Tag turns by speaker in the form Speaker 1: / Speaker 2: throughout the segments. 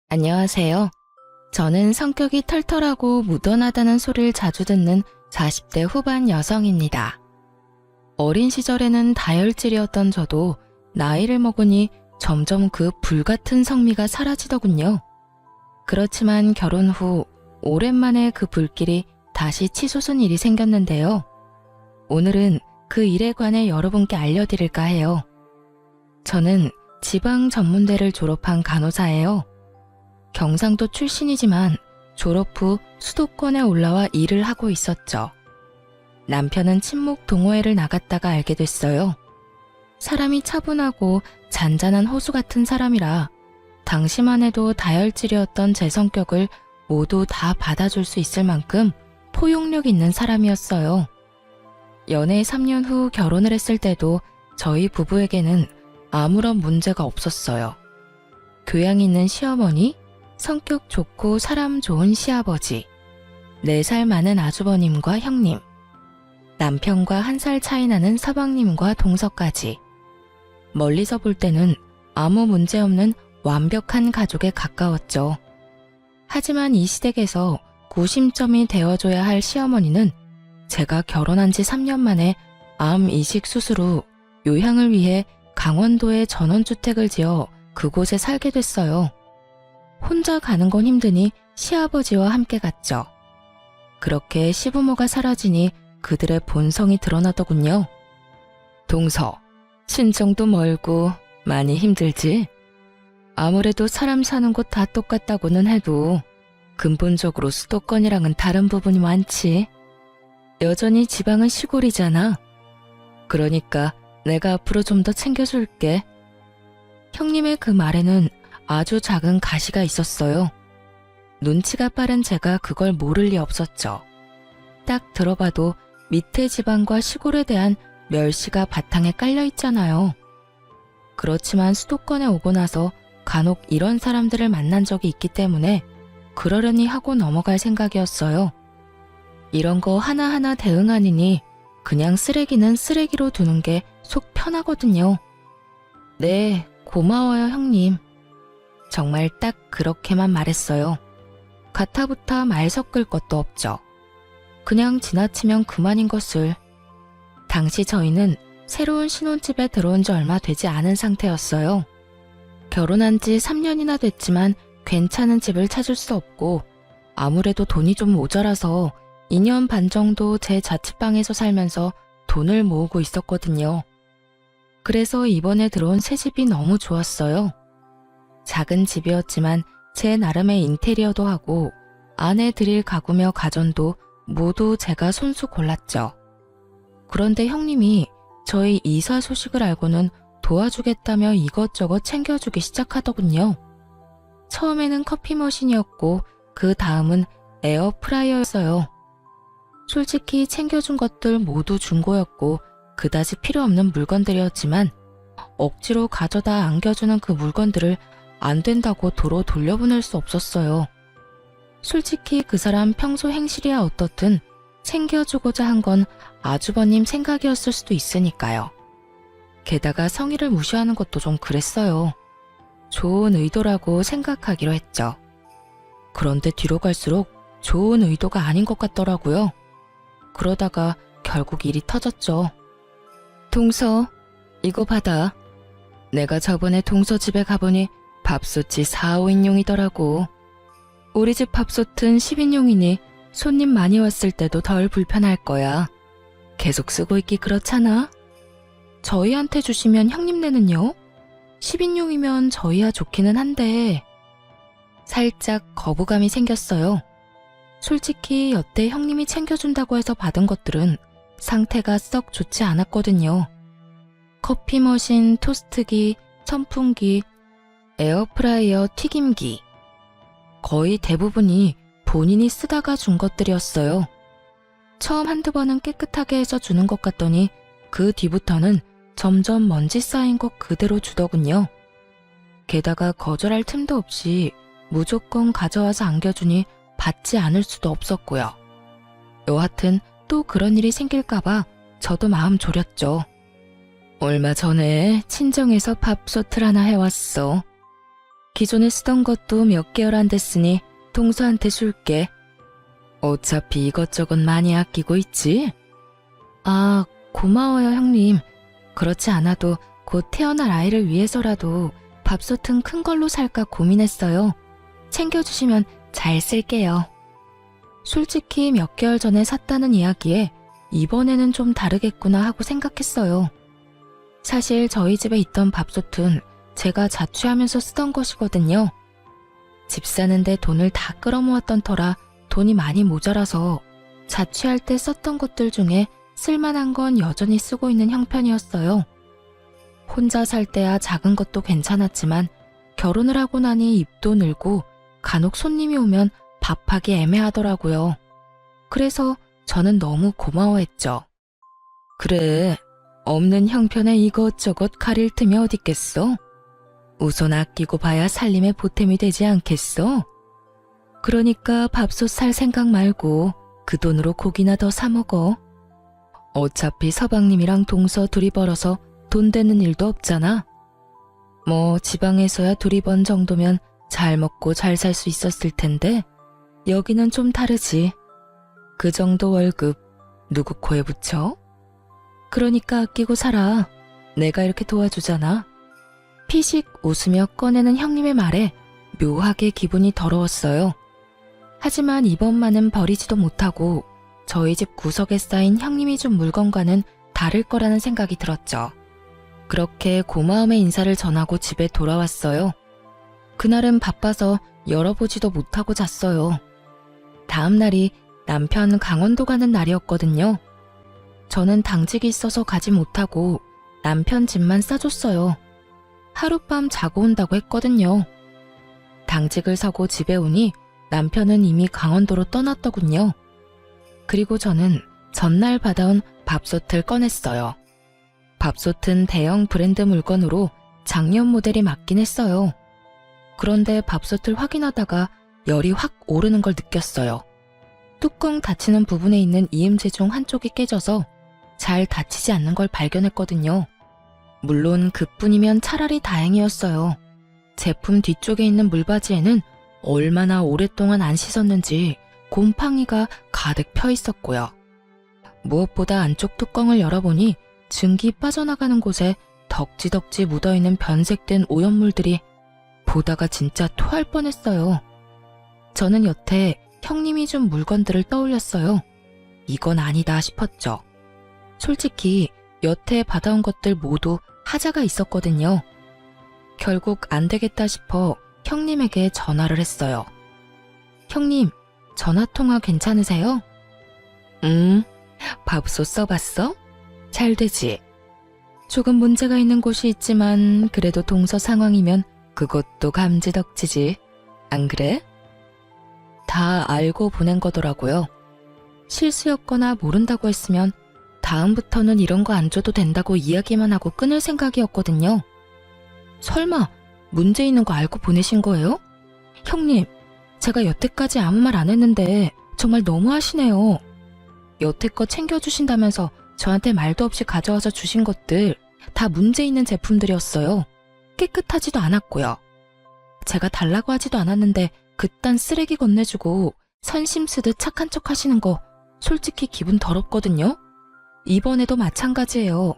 Speaker 1: 안녕하세요. 저는 성격이 털털하고 무던하다는 소리를 자주 듣는 40대 후반 여성입니다. 어린 시절에는 다혈질이었던 저도 나이를 먹으니 점점 그 불같은 성미가 사라지더군요. 그렇지만 결혼 후 오랜만에 그 불길이 다시 치솟은 일이 생겼는데요. 오늘은 그 일에 관해 여러분께 알려드릴까 해요. 저는 지방 전문대를 졸업한 간호사예요. 경상도 출신이지만 졸업 후 수도권에 올라와 일을 하고 있었죠. 남편은 친목 동호회를 나갔다가 알게 됐어요. 사람이 차분하고 잔잔한 호수 같은 사람이라 당시만 해도 다혈질이었던 제 성격을 모두 다 받아줄 수 있을 만큼 포용력 있는 사람이었어요. 연애 3년 후 결혼을 했을 때도 저희 부부에게는 아무런 문제가 없었어요. 교양 있는 시어머니, 성격 좋고 사람 좋은 시아버지, 4살 많은 아주버님과 형님, 남편과 1살 차이 나는 서방님과 동서까지. 멀리서 볼 때는 아무 문제 없는 완벽한 가족에 가까웠죠. 하지만 이 시댁에서 구심점이 되어줘야 할 시어머니는 제가 결혼한 지 3년 만에 암 이식 수술 후 요양을 위해 강원도에 전원주택을 지어 그곳에 살게 됐어요. 혼자 가는 건 힘드니 시아버지와 함께 갔죠. 그렇게 시부모가 사라지니 그들의 본성이 드러나더군요. 동서, 친정도 멀고 많이 힘들지? 아무래도 사람 사는 곳 다 똑같다고는 해도 근본적으로 수도권이랑은 다른 부분이 많지. 여전히 지방은 시골이잖아. 그러니까 내가 앞으로 좀 더 챙겨줄게. 형님의 그 말에는 아주 작은 가시가 있었어요. 눈치가 빠른 제가 그걸 모를 리 없었죠. 딱 들어봐도 밑에 지방과 시골에 대한 멸시가 바탕에 깔려 있잖아요. 그렇지만 수도권에 오고 나서 간혹 이런 사람들을 만난 적이 있기 때문에 그러려니 하고 넘어갈 생각이었어요. 이런 거 하나하나 대응하느니 그냥 쓰레기는 쓰레기로 두는 게 속 편하거든요. 네, 고마워요 형님. 정말 딱 그렇게만 말했어요. 가타부타 말 섞을 것도 없죠. 그냥 지나치면 그만인 것을. 당시 저희는 새로운 신혼집에 들어온 지 얼마 되지 않은 상태였어요. 결혼한 지 3년이나 됐지만 괜찮은 집을 찾을 수 없고 아무래도 돈이 좀 모자라서 2년 반 정도 제 자취방에서 살면서 돈을 모으고 있었거든요. 그래서 이번에 들어온 새 집이 너무 좋았어요. 작은 집이었지만 제 나름의 인테리어도 하고 안에 드릴 가구며 가전도 모두 제가 손수 골랐죠. 그런데 형님이 저희 이사 소식을 알고는 도와주겠다며 이것저것 챙겨주기 시작하더군요. 처음에는 커피 머신이었고 그 다음은 에어프라이어였어요. 솔직히 챙겨준 것들 모두 중고였고 그다지 필요 없는 물건들이었지만 억지로 가져다 안겨주는 그 물건들을 안 된다고 도로 돌려보낼 수 없었어요. 솔직히 그 사람 평소 행실이야 어떻든 챙겨주고자 한 건 아주버님 생각이었을 수도 있으니까요. 게다가 성의를 무시하는 것도 좀 그랬어요. 좋은 의도라고 생각하기로 했죠. 그런데 뒤로 갈수록 좋은 의도가 아닌 것 같더라고요. 그러다가 결국 일이 터졌죠. 동서, 이거 받아. 내가 저번에 동서 집에 가보니 밥솥이 4, 5인용이더라고. 우리 집 밥솥은 10인용이니 손님 많이 왔을 때도 덜 불편할 거야. 계속 쓰고 있기 그렇잖아. 저희한테 주시면 형님네는요? 10인용이면 저희야 좋기는 한데 살짝 거부감이 생겼어요. 솔직히 여태 형님이 챙겨준다고 해서 받은 것들은 상태가 썩 좋지 않았거든요. 커피 머신, 토스트기, 선풍기, 에어프라이어, 튀김기. 거의 대부분이 본인이 쓰다가 준 것들이었어요. 처음 한두 번은 깨끗하게 해서 주는 것 같더니 그 뒤부터는 점점 먼지 쌓인 것 그대로 주더군요. 게다가 거절할 틈도 없이 무조건 가져와서 안겨주니 받지 않을 수도 없었고요. 여하튼 또 그런 일이 생길까봐 저도 마음 졸였죠. 얼마 전에 친정에서 밥솥을 하나 해왔어. 기존에 쓰던 것도 몇 개월 안 됐으니 동서한테 줄게. 어차피 이것저것 많이 아끼고 있지? 아, 고마워요, 형님. 그렇지 않아도 곧 태어날 아이를 위해서라도 밥솥은 큰 걸로 살까 고민했어요. 챙겨주시면 잘 쓸게요. 솔직히 몇 개월 전에 샀다는 이야기에 이번에는 좀 다르겠구나 하고 생각했어요. 사실 저희 집에 있던 밥솥은 제가 자취하면서 쓰던 것이거든요. 집 사는데 돈을 다 끌어모았던 터라 돈이 많이 모자라서 자취할 때 썼던 것들 중에 쓸만한 건 여전히 쓰고 있는 형편이었어요. 혼자 살 때야 작은 것도 괜찮았지만 결혼을 하고 나니 입도 늘고 간혹 손님이 오면 밥하기 애매하더라고요. 그래서 저는 너무 고마워했죠. 그래, 없는 형편에 이것저것 가릴 틈이 어딨겠어? 우선 아끼고 봐야 살림에 보탬이 되지 않겠어? 그러니까 밥솥 살 생각 말고 그 돈으로 고기나 더 사 먹어. 어차피 서방님이랑 동서 둘이 벌어서 돈 되는 일도 없잖아. 뭐 지방에서야 둘이 번 정도면 잘 먹고 잘 살 수 있었을 텐데 여기는 좀 다르지. 그 정도 월급 누구 코에 붙여? 그러니까 아끼고 살아. 내가 이렇게 도와주잖아. 피식 웃으며 꺼내는 형님의 말에 묘하게 기분이 더러웠어요. 하지만 이번만은 버리지도 못하고 저희 집 구석에 쌓인 형님이 준 물건과는 다를 거라는 생각이 들었죠. 그렇게 고마움의 인사를 전하고 집에 돌아왔어요. 그날은 바빠서 열어보지도 못하고 잤어요. 다음 날이 남편 강원도 가는 날이었거든요. 저는 당직이 있어서 가지 못하고 남편 집만 싸줬어요. 하룻밤 자고 온다고 했거든요. 당직을 서고 집에 오니 남편은 이미 강원도로 떠났더군요. 그리고 저는 전날 받아온 밥솥을 꺼냈어요. 밥솥은 대형 브랜드 물건으로 작년 모델이 맞긴 했어요. 그런데 밥솥을 확인하다가 열이 확 오르는 걸 느꼈어요. 뚜껑 닫히는 부분에 있는 이음새 중 한쪽이 깨져서 잘 닫히지 않는 걸 발견했거든요. 물론 그뿐이면 차라리 다행이었어요. 제품 뒤쪽에 있는 물바지에는 얼마나 오랫동안 안 씻었는지 곰팡이가 가득 펴 있었고요. 무엇보다 안쪽 뚜껑을 열어보니 증기 빠져나가는 곳에 덕지덕지 묻어있는 변색된 오염물들이 보다가 진짜 토할 뻔했어요. 저는 여태 형님이 준 물건들을 떠올렸어요. 이건 아니다 싶었죠. 솔직히 여태 받아온 것들 모두 하자가 있었거든요. 결국 안 되겠다 싶어 형님에게 전화를 했어요. 형님, 전화통화 괜찮으세요? 밥솥 써봤어? 잘 되지? 조금 문제가 있는 곳이 있지만 그래도 동서 상황이면 그것도 감지덕지지. 안 그래? 다 알고 보낸 거더라고요. 실수였거나 모른다고 했으면 다음부터는 이런 거 안 줘도 된다고 이야기만 하고 끊을 생각이었거든요. 설마 문제 있는 거 알고 보내신 거예요? 형님, 제가 여태까지 아무 말 안 했는데 정말 너무하시네요. 여태껏 챙겨주신다면서 저한테 말도 없이 가져와서 주신 것들 다 문제 있는 제품들이었어요. 깨끗하지도 않았고요. 제가 달라고 하지도 않았는데 그딴 쓰레기 건네주고 선심 쓰듯 착한 척 하시는 거 솔직히 기분 더럽거든요. 이번에도 마찬가지예요.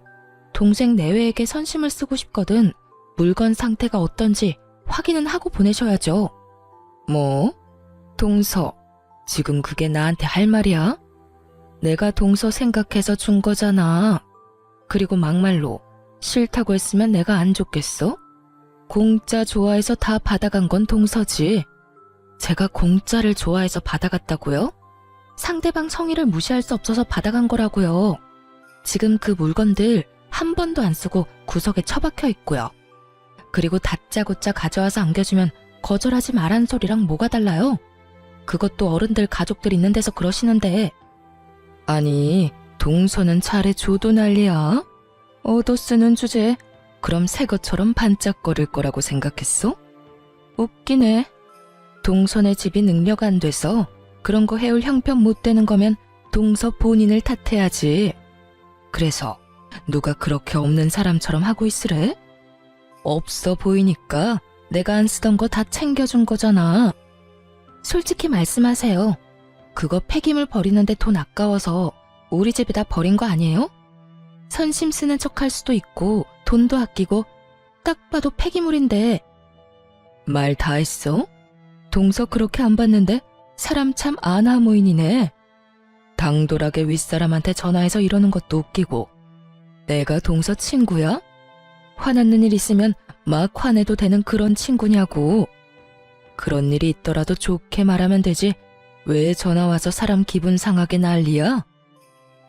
Speaker 1: 동생 내외에게 선심을 쓰고 싶거든 물건 상태가 어떤지 확인은 하고 보내셔야죠. 뭐? 동서, 지금 그게 나한테 할 말이야? 내가 동서 생각해서 준 거잖아. 그리고 막말로 싫다고 했으면 내가 안 줬겠어? 공짜 좋아해서 다 받아간 건 동서지. 제가 공짜를 좋아해서 받아갔다고요? 상대방 성의를 무시할 수 없어서 받아간 거라고요. 지금 그 물건들 한 번도 안 쓰고 구석에 처박혀 있고요. 그리고 다짜고짜 가져와서 안겨주면 거절하지 말란 소리랑 뭐가 달라요? 그것도 어른들 가족들 있는 데서 그러시는데. 아니, 동서는 차례 줘도 난리야? 얻어 쓰는 주제 그럼 새 것처럼 반짝거릴 거라고 생각했어? 웃기네. 동선의 집이 능력 안 돼서 그런 거 해올 형편 못 되는 거면 동서 본인을 탓해야지. 그래서 누가 그렇게 없는 사람처럼 하고 있으래? 없어 보이니까 내가 안 쓰던 거 다 챙겨준 거잖아. 솔직히 말씀하세요. 그거 폐기물 버리는데 돈 아까워서 우리 집에다 버린 거 아니에요? 선심 쓰는 척 할 수도 있고 돈도 아끼고 딱 봐도 폐기물인데. 말 다 했어? 동서 그렇게 안 봤는데 사람 참 아나무인이네. 당돌하게 윗사람한테 전화해서 이러는 것도 웃기고. 내가 동서 친구야? 화났는 일 있으면 막 화내도 되는 그런 친구냐고. 그런 일이 있더라도 좋게 말하면 되지 왜 전화와서 사람 기분 상하게 난리야?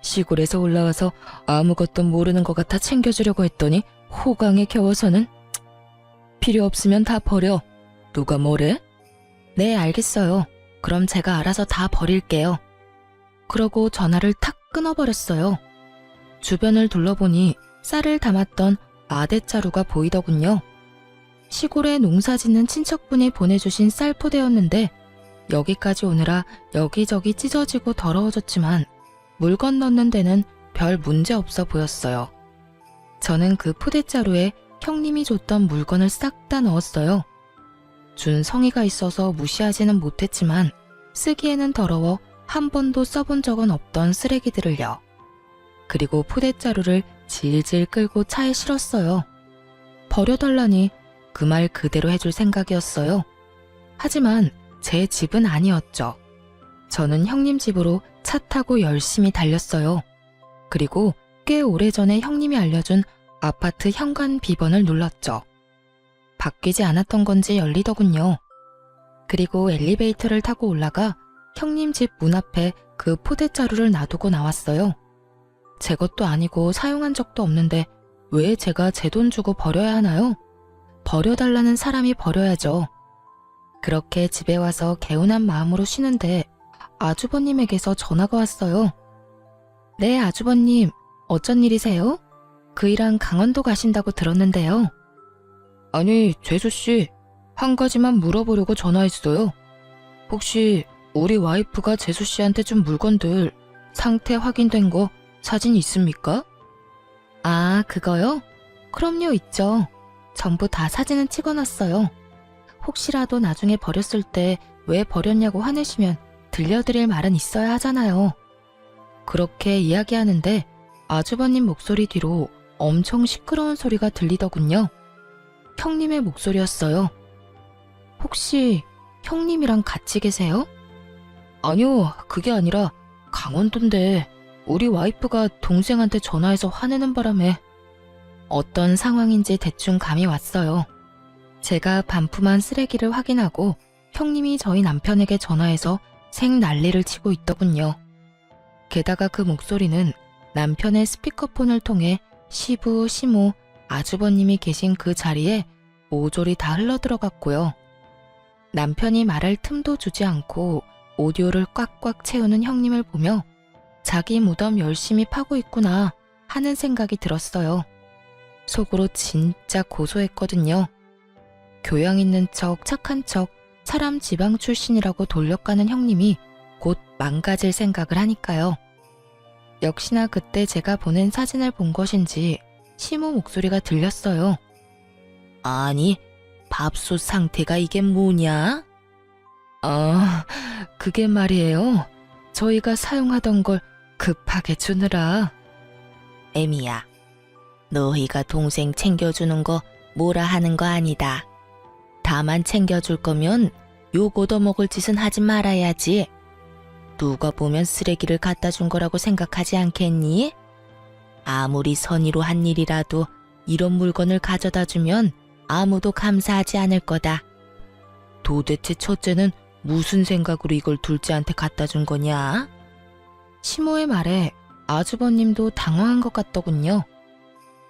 Speaker 1: 시골에서 올라와서 아무것도 모르는 것 같아 챙겨주려고 했더니 호강에 겨워서는. 필요 없으면 다 버려. 누가 뭐래? 네, 알겠어요. 그럼 제가 알아서 다 버릴게요. 그러고 전화를 탁 끊어버렸어요. 주변을 둘러보니 쌀을 담았던 아대자루가 보이더군요. 시골에 농사 짓는 친척분이 보내주신 쌀 포대였는데 여기까지 오느라 여기저기 찢어지고 더러워졌지만 물건 넣는 데는 별 문제 없어 보였어요. 저는 그 포대자루에 형님이 줬던 물건을 싹 다 넣었어요. 준 성의가 있어서 무시하지는 못했지만 쓰기에는 더러워 한 번도 써본 적은 없던 쓰레기들을요. 그리고 포대자루를 질질 끌고 차에 실었어요. 버려달라니 그 말 그대로 해줄 생각이었어요. 하지만 제 집은 아니었죠. 저는 형님 집으로 차 타고 열심히 달렸어요. 그리고 꽤 오래전에 형님이 알려준 아파트 현관 비번을 눌렀죠. 바뀌지 않았던 건지 열리더군요. 그리고 엘리베이터를 타고 올라가 형님 집 문 앞에 그 포대자루를 놔두고 나왔어요. 제 것도 아니고 사용한 적도 없는데 왜 제가 제 돈 주고 버려야 하나요? 버려달라는 사람이 버려야죠. 그렇게 집에 와서 개운한 마음으로 쉬는데 아주버님에게서 전화가 왔어요. 네, 아주버님. 어쩐 일이세요? 그이랑 강원도 가신다고 들었는데요. 아니, 재수씨. 한 가지만 물어보려고 전화했어요. 혹시 우리 와이프가 재수씨한테 준 물건들 상태 확인된 거 사진 있습니까? 아, 그거요? 그럼요, 있죠. 전부 다 사진은 찍어놨어요. 혹시라도 나중에 버렸을 때 왜 버렸냐고 화내시면 들려드릴 말은 있어야 하잖아요. 그렇게 이야기하는데 아주버님 목소리 뒤로 엄청 시끄러운 소리가 들리더군요. 형님의 목소리였어요. 혹시 형님이랑 같이 계세요? 아니요, 그게 아니라 강원도인데 우리 와이프가 동생한테 전화해서 화내는 바람에. 어떤 상황인지 대충 감이 왔어요. 제가 반품한 쓰레기를 확인하고 형님이 저희 남편에게 전화해서 생난리를 치고 있더군요. 게다가 그 목소리는 남편의 스피커폰을 통해 시부, 시모, 아주버님이 계신 그 자리에 모조리 다 흘러들어갔고요. 남편이 말할 틈도 주지 않고 오디오를 꽉꽉 채우는 형님을 보며 자기 무덤 열심히 파고 있구나 하는 생각이 들었어요. 속으로 진짜 고소했거든요. 교양 있는 척, 착한 척, 사람 지방 출신이라고 돌려가는 형님이 곧 망가질 생각을 하니까요. 역시나 그때 제가 보낸 사진을 본 것인지 시모 목소리가 들렸어요. 아니, 밥솥 상태가 이게 뭐냐? 아, 그게 말이에요. 저희가 사용하던 걸 급하게 주느라. 애미야, 너희가 동생 챙겨주는 거 뭐라 하는 거 아니다. 다만 챙겨줄 거면 욕 얻어먹을 짓은 하지 말아야지. 누가 보면 쓰레기를 갖다 준 거라고 생각하지 않겠니? 아무리 선의로 한 일이라도 이런 물건을 가져다 주면 아무도 감사하지 않을 거다. 도대체 첫째는 무슨 생각으로 이걸 둘째한테 갖다 준 거냐? 시모의 말에 아주버님도 당황한 것 같더군요.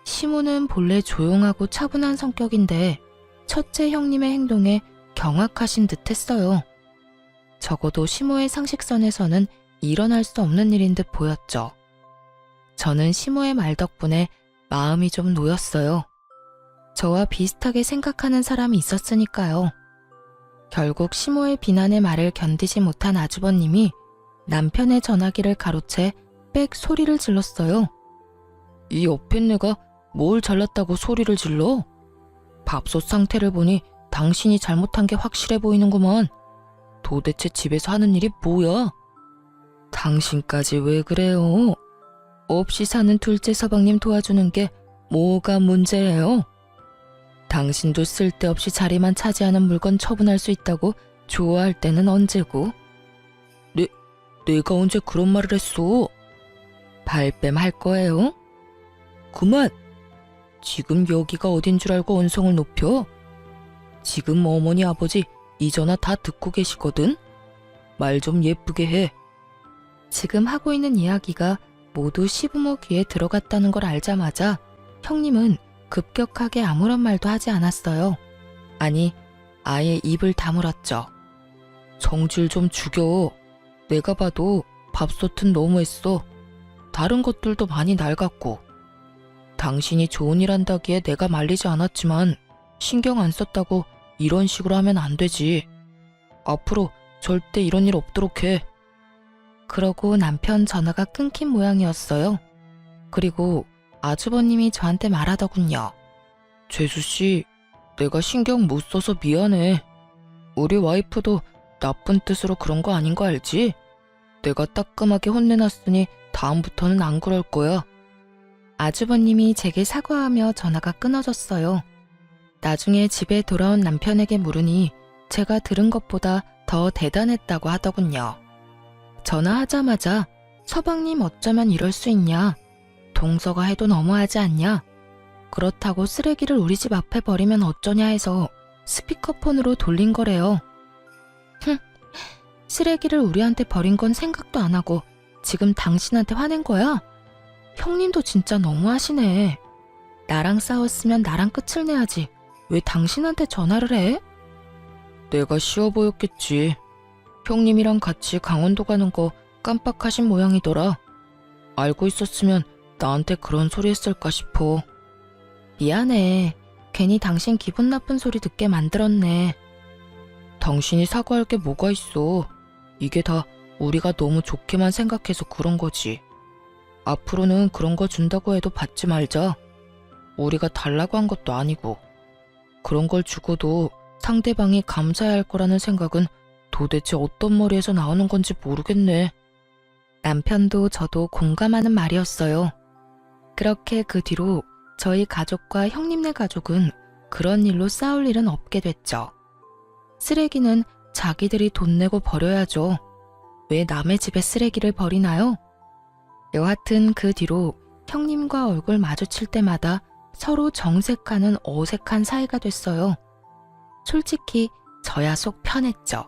Speaker 1: 시모는 본래 조용하고 차분한 성격인데 첫째 형님의 행동에 경악하신 듯 했어요. 적어도 시모의 상식선에서는 일어날 수 없는 일인 듯 보였죠. 저는 시모의 말 덕분에 마음이 좀 놓였어요. 저와 비슷하게 생각하는 사람이 있었으니까요. 결국 시모의 비난의 말을 견디지 못한 아주버님이 남편의 전화기를 가로채 빽 소리를 질렀어요. 이 옆에 내가 뭘 잘났다고 소리를 질러? 밥솥 상태를 보니 당신이 잘못한 게 확실해 보이는구먼. 도대체 집에서 하는 일이 뭐야? 당신까지 왜 그래요? 없이 사는 둘째 서방님 도와주는 게 뭐가 문제예요? 당신도 쓸데없이 자리만 차지하는 물건 처분할 수 있다고 좋아할 때는 언제고? 내가 언제 그런 말을 했어? 발뺌 할 거예요? 그만! 지금 여기가 어딘 줄 알고 언성을 높여? 지금 어머니 아버지 이전화 다 듣고 계시거든? 말 좀 예쁘게 해. 지금 하고 있는 이야기가 모두 시부모 귀에 들어갔다는 걸 알자마자 형님은 급격하게 아무런 말도 하지 않았어요. 아니, 아예 입을 다물었죠. 정질 좀 죽여. 내가 봐도 밥솥은 너무했어. 다른 것들도 많이 낡았고. 당신이 좋은 일 한다기에 내가 말리지 않았지만 신경 안 썼다고 이런 식으로 하면 안 되지. 앞으로 절대 이런 일 없도록 해. 그러고 남편 전화가 끊긴 모양이었어요. 그리고 아주버님이 저한테 말하더군요. 재수씨, 내가 신경 못 써서 미안해. 우리 와이프도 나쁜 뜻으로 그런 거 아닌 거 알지? 내가 따끔하게 혼내놨으니 다음부터는 안 그럴 거야. 아주버님이 제게 사과하며 전화가 끊어졌어요. 나중에 집에 돌아온 남편에게 물으니 제가 들은 것보다 더 대단했다고 하더군요. 전화하자마자 서방님 어쩌면 이럴 수 있냐? 동서가 해도 너무하지 않냐? 그렇다고 쓰레기를 우리 집 앞에 버리면 어쩌냐 해서 스피커폰으로 돌린 거래요. 쓰레기를 우리한테 버린 건 생각도 안 하고 지금 당신한테 화낸 거야? 형님도 진짜 너무하시네. 나랑 싸웠으면 나랑 끝을 내야지. 왜 당신한테 전화를 해? 내가 쉬워 보였겠지. 형님이랑 같이 강원도 가는 거 깜빡하신 모양이더라. 알고 있었으면 나한테 그런 소리 했을까 싶어. 미안해. 괜히 당신 기분 나쁜 소리 듣게 만들었네. 당신이 사과할 게 뭐가 있어. 이게 다 우리가 너무 좋게만 생각해서 그런 거지. 앞으로는 그런 거 준다고 해도 받지 말자. 우리가 달라고 한 것도 아니고. 그런 걸 주고도 상대방이 감사해야 할 거라는 생각은 도대체 어떤 머리에서 나오는 건지 모르겠네. 남편도 저도 공감하는 말이었어요. 그렇게 그 뒤로 저희 가족과 형님네 가족은 그런 일로 싸울 일은 없게 됐죠. 쓰레기는 자기들이 돈 내고 버려야죠. 왜 남의 집에 쓰레기를 버리나요? 여하튼 그 뒤로 형님과 얼굴 마주칠 때마다 서로 정색하는 어색한 사이가 됐어요. 솔직히 저야 속 편했죠.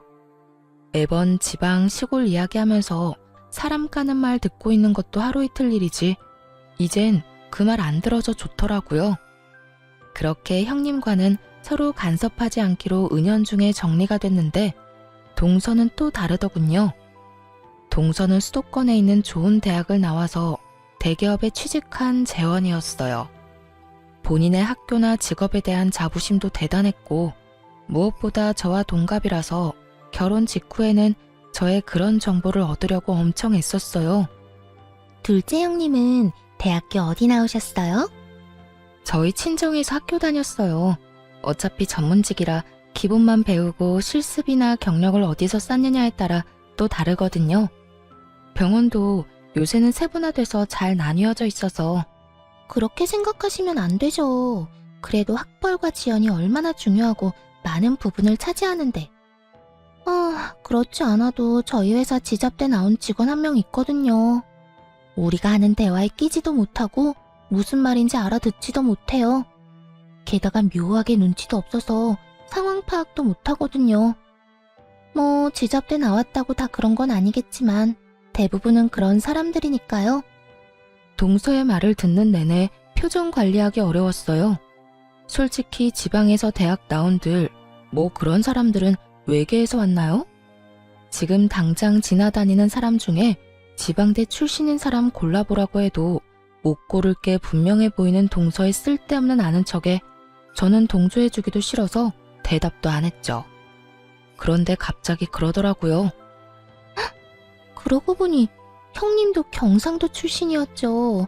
Speaker 1: 매번 지방 시골 이야기하면서 사람 까는 말 듣고 있는 것도 하루 이틀 일이지 이젠 그 말 안 들어서 좋더라고요. 그렇게 형님과는 서로 간섭하지 않기로 은연중에 정리가 됐는데 동서는 또 다르더군요. 동서는 수도권에 있는 좋은 대학을 나와서 대기업에 취직한 재원이었어요. 본인의 학교나 직업에 대한 자부심도 대단했고 무엇보다 저와 동갑이라서 결혼 직후에는 저의 그런 정보를 얻으려고 엄청 애썼어요.
Speaker 2: 둘째 형님은 대학교 어디 나오셨어요?
Speaker 1: 저희 친정에서 학교 다녔어요. 어차피 전문직이라 기본만 배우고 실습이나 경력을 어디서 쌓느냐에 따라 또 다르거든요. 병원도 요새는 세분화돼서 잘 나뉘어져 있어서.
Speaker 2: 그렇게 생각하시면 안 되죠. 그래도 학벌과 지연이 얼마나 중요하고 많은 부분을 차지하는데. 그렇지 않아도 저희 회사 지잡대 나온 직원 한 명 있거든요. 우리가 하는 대화에 끼지도 못하고 무슨 말인지 알아듣지도 못해요. 게다가 묘하게 눈치도 없어서 상황 파악도 못하거든요. 뭐 지잡대 나왔다고 다 그런 건 아니겠지만 대부분은 그런 사람들이니까요.
Speaker 1: 동서의 말을 듣는 내내 표정 관리하기 어려웠어요. 솔직히 지방에서 대학 나온들 뭐 그런 사람들은 외계에서 왔나요? 지금 당장 지나다니는 사람 중에 지방대 출신인 사람 골라보라고 해도 못 고를 게 분명해 보이는 동서의 쓸데없는 아는 척에 저는 동조해주기도 싫어서 대답도 안 했죠. 그런데 갑자기 그러더라고요.
Speaker 2: 그러고 보니 형님도 경상도 출신이었죠.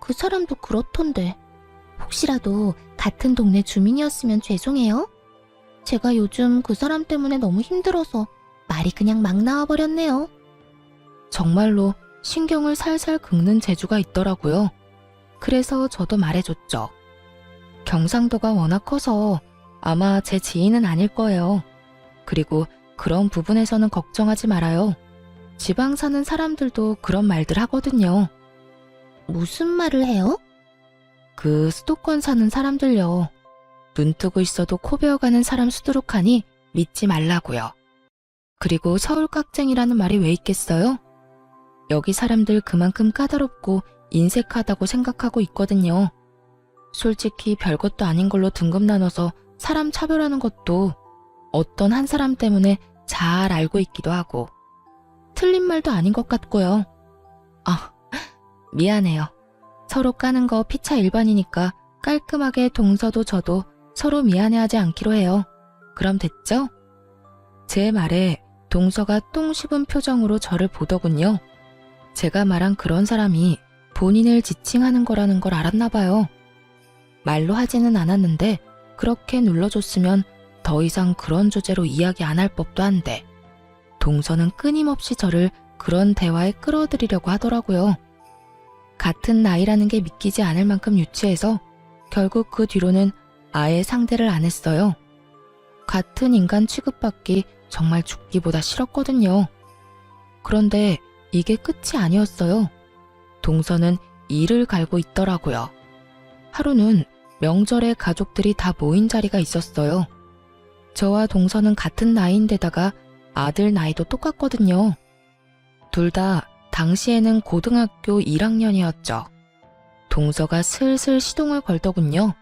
Speaker 2: 그 사람도 그렇던데. 혹시라도 같은 동네 주민이었으면 죄송해요. 제가 요즘 그 사람 때문에 너무 힘들어서 말이 그냥 막 나와버렸네요.
Speaker 1: 정말로 신경을 살살 긁는 재주가 있더라고요. 그래서 저도 말해줬죠. 경상도가 워낙 커서 아마 제 지인은 아닐 거예요. 그리고 그런 부분에서는 걱정하지 말아요. 지방 사는 사람들도 그런 말들 하거든요.
Speaker 2: 무슨 말을 해요?
Speaker 1: 그 수도권 사는 사람들요. 눈 뜨고 있어도 코 베어가는 사람 수두룩하니 믿지 말라고요. 그리고 서울 깍쟁이라는 말이 왜 있겠어요? 여기 사람들 그만큼 까다롭고 인색하다고 생각하고 있거든요. 솔직히 별것도 아닌 걸로 등급 나눠서 사람 차별하는 것도 어떤 한 사람 때문에 잘 알고 있기도 하고 틀린 말도 아닌 것 같고요. 미안해요. 서로 까는 거 피차 일반이니까 깔끔하게 동서도 저도 서로 미안해하지 않기로 해요. 그럼 됐죠? 제 말에 동서가 똥 씹은 표정으로 저를 보더군요. 제가 말한 그런 사람이 본인을 지칭하는 거라는 걸 알았나 봐요. 말로 하지는 않았는데 그렇게 눌러줬으면 더 이상 그런 주제로 이야기 안 할 법도 한데 동서는 끊임없이 저를 그런 대화에 끌어들이려고 하더라고요. 같은 나이라는 게 믿기지 않을 만큼 유치해서 결국 그 뒤로는 아예 상대를 안 했어요. 같은 인간 취급받기 정말 죽기보다 싫었거든요. 그런데 이게 끝이 아니었어요. 동서는 이를 갈고 있더라고요. 하루는 명절에 가족들이 다 모인 자리가 있었어요. 저와 동서는 같은 나이인데다가 아들 나이도 똑같거든요. 둘 다 당시에는 고등학교 1학년이었죠. 동서가 슬슬 시동을 걸더군요.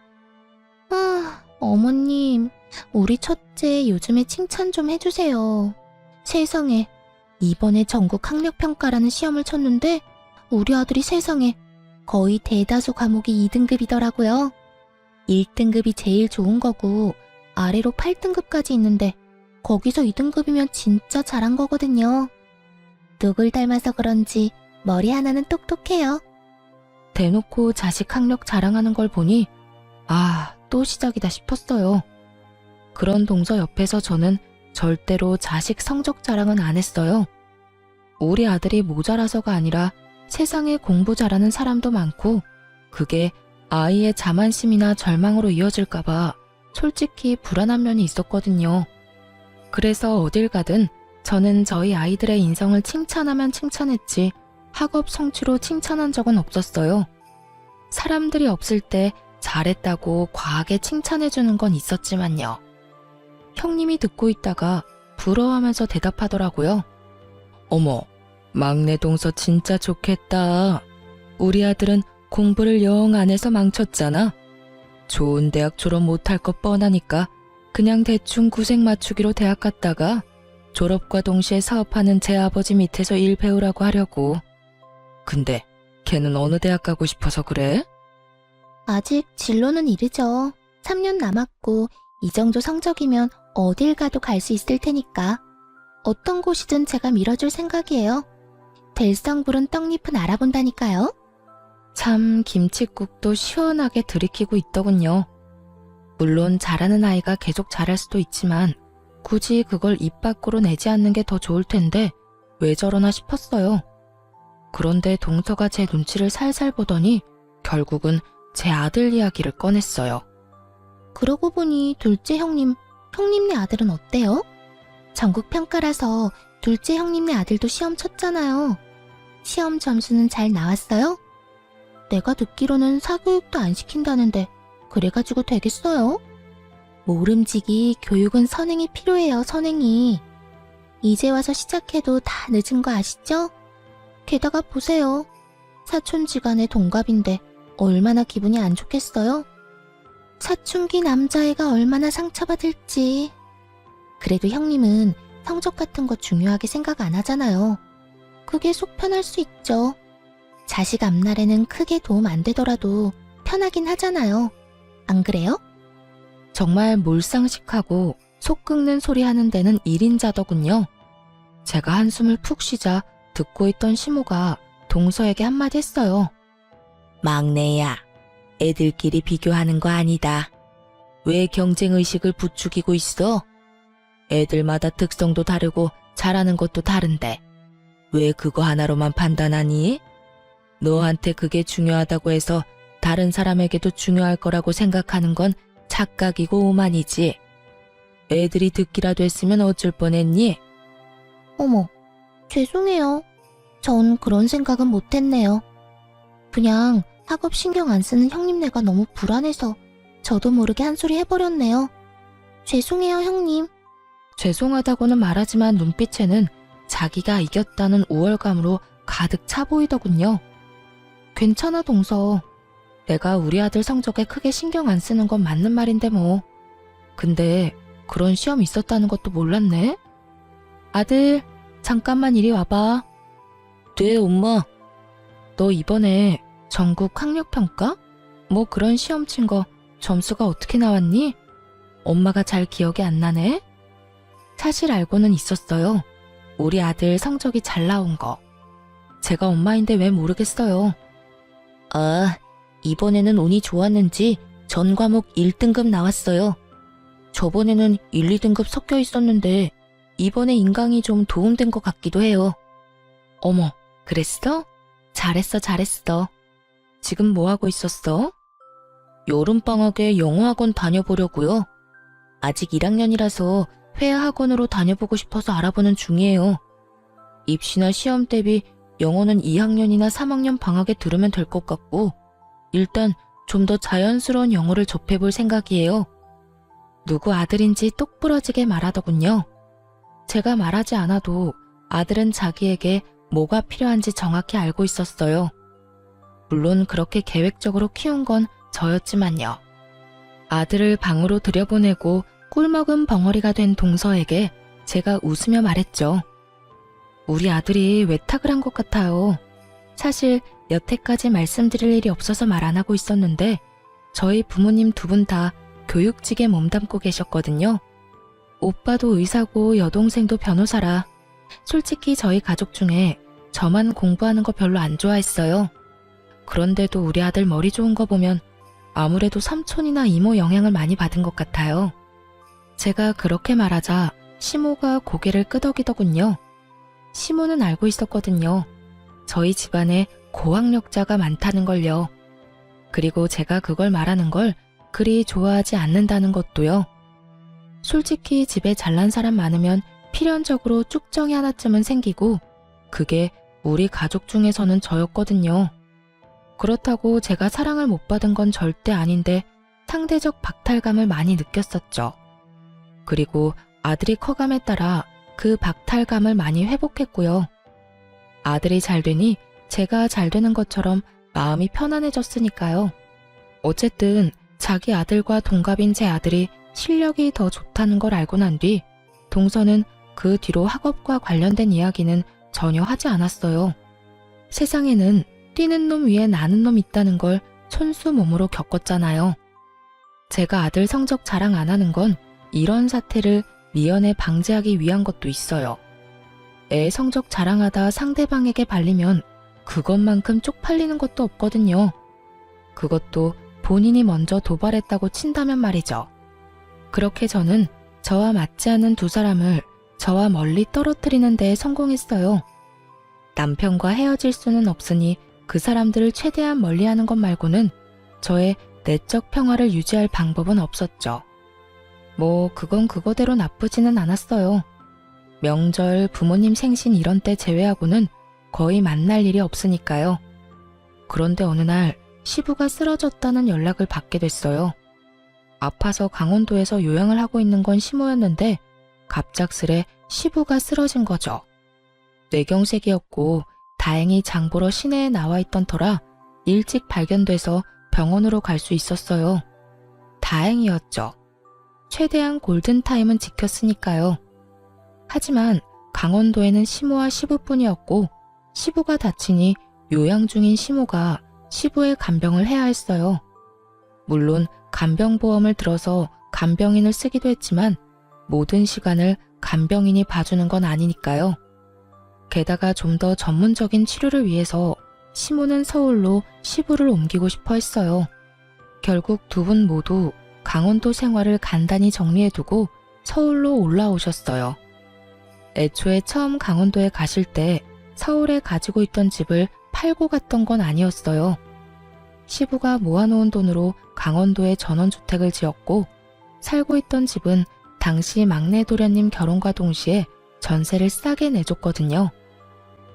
Speaker 2: 어머님, 우리 첫째 요즘에 칭찬 좀 해주세요. 세상에, 이번에 전국 학력평가라는 시험을 쳤는데 우리 아들이 세상에 거의 대다수 과목이 2등급이더라고요. 1등급이 제일 좋은 거고 아래로 8등급까지 있는데 거기서 2등급이면 진짜 잘한 거거든요. 누굴 닮아서 그런지 머리 하나는 똑똑해요.
Speaker 1: 대놓고 자식 학력 자랑하는 걸 보니 또 시작이다 싶었어요. 그런 동서 옆에서 저는 절대로 자식 성적 자랑은 안 했어요. 우리 아들이 모자라서가 아니라 세상에 공부 잘하는 사람도 많고 그게 아이의 자만심이나 절망으로 이어질까봐 솔직히 불안한 면이 있었거든요. 그래서 어딜 가든 저는 저희 아이들의 인성을 칭찬하면 칭찬했지 학업 성취로 칭찬한 적은 없었어요. 사람들이 없을 때 잘했다고 과하게 칭찬해주는 건 있었지만요. 형님이 듣고 있다가 부러워하면서 대답하더라고요. 어머, 막내 동서 진짜 좋겠다. 우리 아들은 공부를 영 안 해서 망쳤잖아. 좋은 대학 졸업 못할 것 뻔하니까 그냥 대충 구색 맞추기로 대학 갔다가 졸업과 동시에 사업하는 제 아버지 밑에서 일 배우라고 하려고. 근데 걔는 어느 대학 가고 싶어서 그래?
Speaker 2: 아직 진로는 이르죠. 3년 남았고 이 정도 성적이면 어딜 가도 갈 수 있을 테니까. 어떤 곳이든 제가 밀어줄 생각이에요. 될성부른 떡잎은 알아본다니까요.
Speaker 1: 참 김칫국도 시원하게 들이키고 있더군요. 물론 잘하는 아이가 계속 잘할 수도 있지만 굳이 그걸 입 밖으로 내지 않는 게 더 좋을 텐데 왜 저러나 싶었어요. 그런데 동서가 제 눈치를 살살 보더니 결국은 제 아들 이야기를 꺼냈어요.
Speaker 2: 그러고 보니 둘째 형님네 아들은 어때요? 전국 평가라서 둘째 형님네 아들도 시험 쳤잖아요. 시험 점수는 잘 나왔어요? 내가 듣기로는 사교육도 안 시킨다는데 그래가지고 되겠어요? 모름지기 교육은 선행이 필요해요, 선행이. 이제 와서 시작해도 다 늦은 거 아시죠? 게다가 보세요. 사촌지간의 동갑인데 얼마나 기분이 안 좋겠어요? 사춘기 남자애가 얼마나 상처받을지. 그래도 형님은 성적 같은 거 중요하게 생각 안 하잖아요. 그게 속 편할 수 있죠. 자식 앞날에는 크게 도움 안 되더라도 편하긴 하잖아요. 안 그래요?
Speaker 1: 정말 몰상식하고 속 끓는 소리 하는 데는 1인자더군요. 제가 한숨을 푹 쉬자 듣고 있던 시모가 동서에게 한마디 했어요. 막내야, 애들끼리 비교하는 거 아니다. 왜 경쟁의식을 부추기고 있어? 애들마다 특성도 다르고 잘하는 것도 다른데 왜 그거 하나로만 판단하니? 너한테 그게 중요하다고 해서 다른 사람에게도 중요할 거라고 생각하는 건 착각이고 오만이지. 애들이 듣기라도 했으면 어쩔 뻔했니?
Speaker 2: 어머, 죄송해요. 전 그런 생각은 못했네요. 그냥 학업 신경 안 쓰는 형님네가 너무 불안해서 저도 모르게 한 소리 해버렸네요. 죄송해요, 형님.
Speaker 1: 죄송하다고는 말하지만 눈빛에는 자기가 이겼다는 우월감으로 가득 차 보이더군요. 괜찮아, 동서. 내가 우리 아들 성적에 크게 신경 안 쓰는 건 맞는 말인데 뭐. 근데 그런 시험 있었다는 것도 몰랐네. 아들, 잠깐만 이리 와봐. 네, 엄마. 너 이번에 전국 학력평가? 뭐 그런 시험 친 거 점수가 어떻게 나왔니? 엄마가 잘 기억이 안 나네. 사실 알고는 있었어요. 우리 아들 성적이 잘 나온 거. 제가 엄마인데 왜 모르겠어요. 아, 이번에는 운이 좋았는지 전 과목 1등급 나왔어요. 저번에는 1, 2등급 섞여 있었는데 이번에 인강이 좀 도움된 것 같기도 해요. 어머, 그랬어? 잘했어, 잘했어. 지금 뭐 하고 있었어? 여름방학에 영어학원 다녀보려고요. 아직 1학년이라서 회화학원으로 다녀보고 싶어서 알아보는 중이에요. 입시나 시험 대비 영어는 2학년이나 3학년 방학에 들으면 될 것 같고 일단 좀 더 자연스러운 영어를 접해볼 생각이에요. 누구 아들인지 똑부러지게 말하더군요. 제가 말하지 않아도 아들은 자기에게 뭐가 필요한지 정확히 알고 있었어요. 물론 그렇게 계획적으로 키운 건 저였지만요. 아들을 방으로 들여보내고 꿀먹은 벙어리가 된 동서에게 제가 웃으며 말했죠. 우리 아들이 외탁을 한 것 같아요. 사실 여태까지 말씀드릴 일이 없어서 말 안 하고 있었는데 저희 부모님 두 분 다 교육직에 몸담고 계셨거든요. 오빠도 의사고 여동생도 변호사라 솔직히 저희 가족 중에 저만 공부하는 거 별로 안 좋아했어요. 그런데도 우리 아들 머리 좋은 거 보면 아무래도 삼촌이나 이모 영향을 많이 받은 것 같아요. 제가 그렇게 말하자 시모가 고개를 끄덕이더군요. 시모는 알고 있었거든요. 저희 집안에 고학력자가 많다는 걸요. 그리고 제가 그걸 말하는 걸 그리 좋아하지 않는다는 것도요. 솔직히 집에 잘난 사람 많으면 필연적으로 쭉정이 하나쯤은 생기고 그게 우리 가족 중에서는 저였거든요. 그렇다고 제가 사랑을 못 받은 건 절대 아닌데 상대적 박탈감을 많이 느꼈었죠. 그리고 아들이 커감에 따라 그 박탈감을 많이 회복했고요. 아들이 잘 되니 제가 잘 되는 것처럼 마음이 편안해졌으니까요. 어쨌든 자기 아들과 동갑인 제 아들이 실력이 더 좋다는 걸 알고 난 뒤 동서는 그 뒤로 학업과 관련된 이야기는 전혀 하지 않았어요. 세상에는 뛰는 놈 위에 나는 놈 있다는 걸 손수 몸으로 겪었잖아요. 제가 아들 성적 자랑 안 하는 건 이런 사태를 미연에 방지하기 위한 것도 있어요. 애 성적 자랑하다 상대방에게 발리면 그것만큼 쪽팔리는 것도 없거든요. 그것도 본인이 먼저 도발했다고 친다면 말이죠. 그렇게 저는 저와 맞지 않는 두 사람을 저와 멀리 떨어뜨리는 데 성공했어요. 남편과 헤어질 수는 없으니 그 사람들을 최대한 멀리하는 것 말고는 저의 내적 평화를 유지할 방법은 없었죠. 뭐 그건 그거대로 나쁘지는 않았어요. 명절, 부모님 생신 이런 때 제외하고는 거의 만날 일이 없으니까요. 그런데 어느 날 시부가 쓰러졌다는 연락을 받게 됐어요. 아파서 강원도에서 요양을 하고 있는 건 시모였는데 갑작스레 시부가 쓰러진 거죠. 뇌경색이었고 다행히 장보러 시내에 나와 있던 터라 일찍 발견돼서 병원으로 갈 수 있었어요. 다행이었죠. 최대한 골든타임은 지켰으니까요. 하지만 강원도에는 시모와 시부뿐이었고 시부가 다치니 요양 중인 시모가 시부의 간병을 해야 했어요. 물론 간병보험을 들어서 간병인을 쓰기도 했지만 모든 시간을 간병인이 봐주는 건 아니니까요. 게다가 좀 더 전문적인 치료를 위해서 시모는 서울로 시부를 옮기고 싶어 했어요. 결국 두 분 모두 강원도 생활을 간단히 정리해두고 서울로 올라오셨어요. 애초에 처음 강원도에 가실 때 서울에 가지고 있던 집을 팔고 갔던 건 아니었어요. 시부가 모아놓은 돈으로 강원도에 전원주택을 지었고 살고 있던 집은 당시 막내 도련님 결혼과 동시에 전세를 싸게 내줬거든요.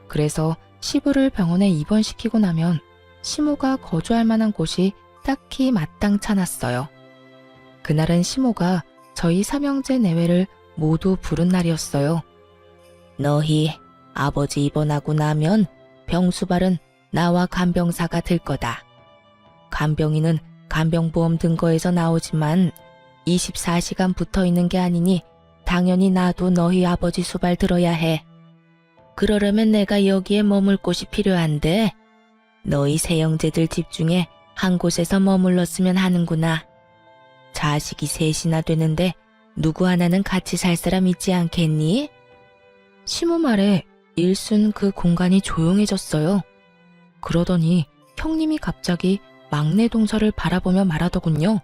Speaker 1: 그래서 시부를 병원에 입원시키고 나면 시모가 거주할 만한 곳이 딱히 마땅찮았어요. 그날은 시모가 저희 삼형제 내외를 모두 부른 날이었어요. 너희 아버지 입원하고 나면 병수발은 나와 간병사가 될 거다. 간병인은 간병보험 등거에서 나오지만 24시간 붙어 있는 게 아니니 당연히 나도 너희 아버지 수발 들어야 해. 그러려면 내가 여기에 머물 곳이 필요한데 너희 세 형제들 집 중에 한 곳에서 머물렀으면 하는구나. 자식이 셋이나 되는데 누구 하나는 같이 살 사람 있지 않겠니? 시모 말에 일순 그 공간이 조용해졌어요. 그러더니 형님이 갑자기 막내 동서를 바라보며 말하더군요.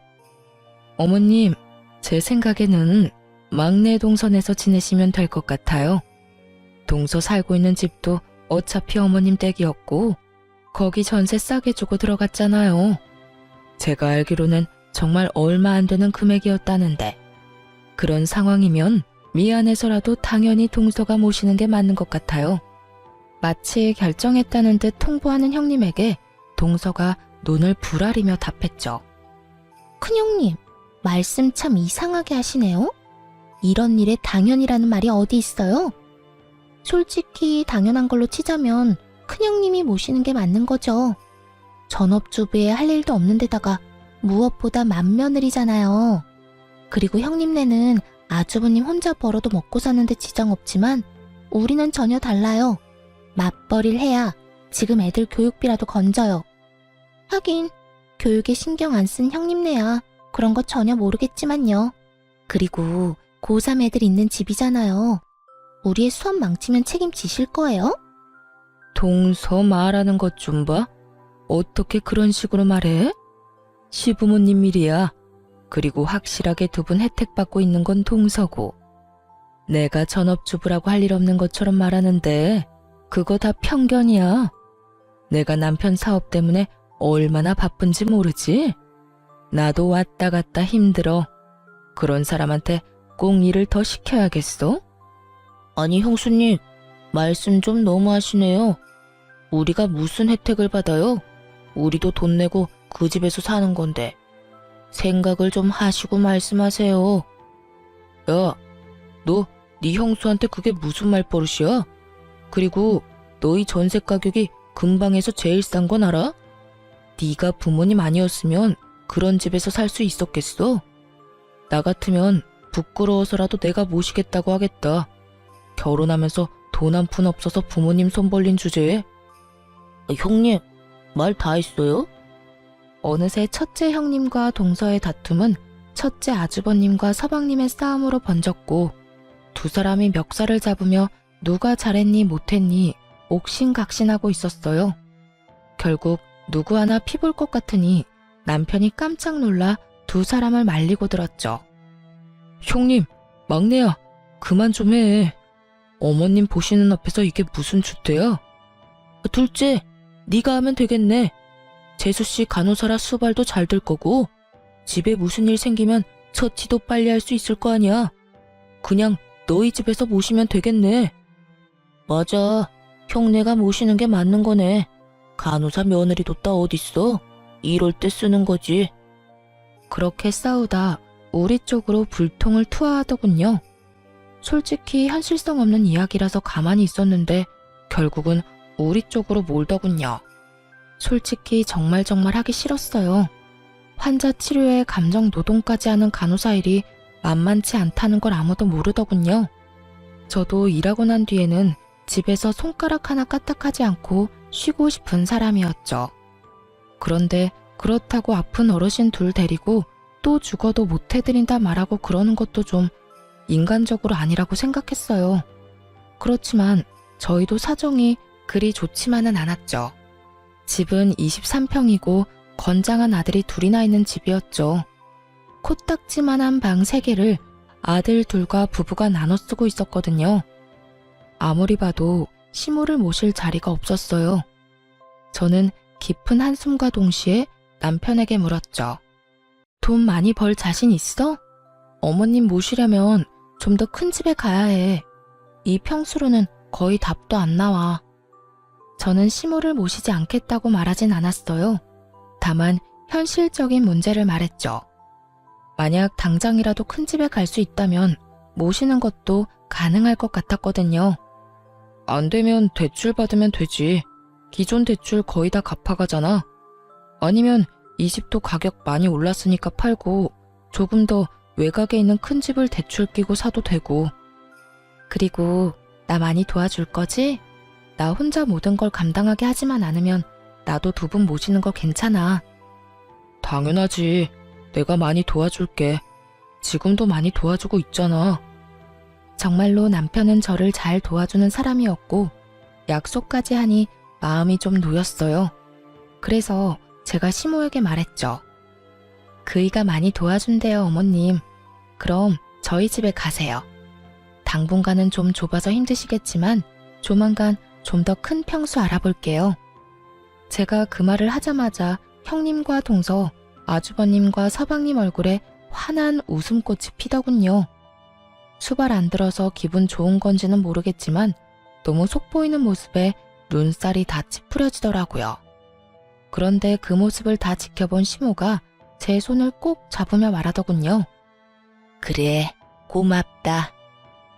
Speaker 1: 어머님, 제 생각에는 막내 동선에서 지내시면 될 것 같아요. 동서 살고 있는 집도 어차피 어머님 댁이었고 거기 전세 싸게 주고 들어갔잖아요. 제가 알기로는 정말 얼마 안 되는 금액이었다는데 그런 상황이면 미안해서라도 당연히 동서가 모시는 게 맞는 것 같아요. 마치 결정했다는 듯 통보하는 형님에게 동서가 눈을 부라리며 답했죠.
Speaker 2: 큰형님, 말씀 참 이상하게 하시네요. 이런 일에 당연이라는 말이 어디 있어요? 솔직히 당연한 걸로 치자면 큰형님이 모시는 게 맞는 거죠. 전업주부에 할 일도 없는 데다가 무엇보다 맏며느리잖아요. 그리고 형님네는 아주버님 혼자 벌어도 먹고 사는데 지장 없지만 우리는 전혀 달라요. 맞벌이를 해야 지금 애들 교육비라도 건져요. 하긴 교육에 신경 안 쓴 형님네야 그런 거 전혀 모르겠지만요. 그리고 고3 애들 있는 집이잖아요. 우리의 수업 망치면 책임지실 거예요?
Speaker 1: 동서 말하는 것 좀 봐. 어떻게 그런 식으로 말해? 시부모님 일이야. 그리고 확실하게 두 분 혜택 받고 있는 건 동서고. 내가 전업주부라고 할 일 없는 것처럼 말하는데 그거 다 편견이야. 내가 남편 사업 때문에 얼마나 바쁜지 모르지? 나도 왔다 갔다 힘들어. 그런 사람한테 꼭 일을 더 시켜야겠어? 아니 형수님, 말씀 좀 너무하시네요. 우리가 무슨 혜택을 받아요? 우리도 돈 내고 그 집에서 사는 건데. 생각을 좀 하시고 말씀하세요. 야, 너 네 형수한테 그게 무슨 말버릇이야? 그리고 너희 전세 가격이 근방에서 제일 싼 건 알아? 네가 부모님 아니었으면 그런 집에서 살 수 있었겠어? 나 같으면 부끄러워서라도 내가 모시겠다고 하겠다. 결혼하면서 돈 한 푼 없어서 부모님 손 벌린 주제에. 형님, 말 다 했어요? 어느새 첫째 형님과 동서의 다툼은 첫째 아주버님과 서방님의 싸움으로 번졌고 두 사람이 멱살을 잡으며 누가 잘했니 못했니 옥신각신하고 있었어요. 결국 누구 하나 피볼 것 같으니 남편이 깜짝 놀라 두 사람을 말리고 들었죠. 형님, 막내야, 그만 좀 해. 어머님 보시는 앞에서 이게 무슨 주대야? 둘째, 네가 하면 되겠네. 재수씨 간호사라 수발도 잘 될 거고 집에 무슨 일 생기면 처치도 빨리 할 수 있을 거 아니야. 그냥 너희 집에서 모시면 되겠네. 맞아. 형네가 모시는 게 맞는 거네. 간호사 며느리도 따 어딨어. 이럴 때 쓰는 거지. 그렇게 싸우다 우리 쪽으로 불통을 투하하더군요. 솔직히 현실성 없는 이야기라서 가만히 있었는데 결국은 우리 쪽으로 몰더군요. 솔직히 정말 하기 싫었어요. 환자 치료에 감정 노동까지 하는 간호사 일이 만만치 않다는 걸 아무도 모르더군요. 저도 일하고 난 뒤에는 집에서 손가락 하나 까딱하지 않고 쉬고 싶은 사람이었죠. 그런데 그렇다고 아픈 어르신 둘 데리고 또 죽어도 못 해드린다 말하고 그러는 것도 좀 인간적으로 아니라고 생각했어요. 그렇지만 저희도 사정이 그리 좋지만은 않았죠. 집은 23평이고 건장한 아들이 둘이나 있는 집이었죠. 코딱지만한 방 3개를 아들 둘과 부부가 나눠 쓰고 있었거든요. 아무리 봐도 시모를 모실 자리가 없었어요. 저는 깊은 한숨과 동시에 남편에게 물었죠. 돈 많이 벌 자신 있어? 어머님 모시려면 좀 더 큰 집에 가야 해. 이 평수로는 거의 답도 안 나와. 저는 시모를 모시지 않겠다고 말하진 않았어요. 다만 현실적인 문제를 말했죠. 만약 당장이라도 큰 집에 갈 수 있다면 모시는 것도 가능할 것 같았거든요. 안 되면 대출 받으면 되지. 기존 대출 거의 다 갚아가잖아. 아니면 이 집도 가격 많이 올랐으니까 팔고 조금 더 외곽에 있는 큰 집을 대출 끼고 사도 되고. 그리고 나 많이 도와줄 거지? 나 혼자 모든 걸 감당하게 하지만 않으면 나도 2분 모시는 거 괜찮아. 당연하지. 내가 많이 도와줄게. 지금도 많이 도와주고 있잖아. 정말로 남편은 저를 잘 도와주는 사람이었고 약속까지 하니 마음이 좀 놓였어요. 그래서 제가 시모에게 말했죠. 그이가 많이 도와준대요, 어머님. 그럼 저희 집에 가세요. 당분간은 좀 좁아서 힘드시겠지만 조만간 좀 더 큰 평수 알아볼게요. 제가 그 말을 하자마자 형님과 동서, 아주버님과 서방님 얼굴에 환한 웃음꽃이 피더군요. 수발 안 들어서 기분 좋은 건지는 모르겠지만 너무 속보이는 모습에 눈살이 다 찌푸려지더라고요. 그런데 그 모습을 다 지켜본 시모가 제 손을 꼭 잡으며 말하더군요. 그래, 고맙다.